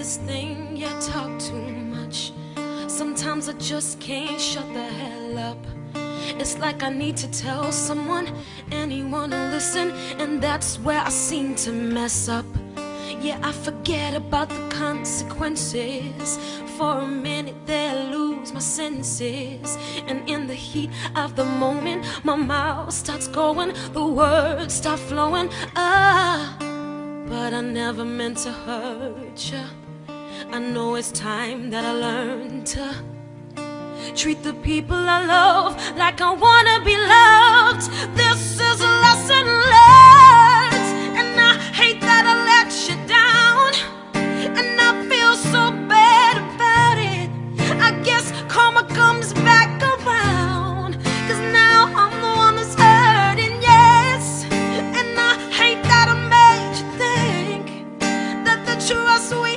this thing, yeah, talk too much. Sometimes I just can't shut the hell up. It's like I need to tell someone, anyone to listen, and that's where I seem to mess up. Yeah, I forget about the consequences. For a minute there, I lose my senses, and in the heat of the moment, my mouth starts going, the words start flowing. But I never meant to hurt you. I know it's time that I learn to treat the people I love like I wanna be loved. This is a lesson learned, and I hate that I let you down, and I feel so bad about it. I guess karma comes back around, 'cause now I'm the one that's hurting, yes. And I hate that I made you think that the trust we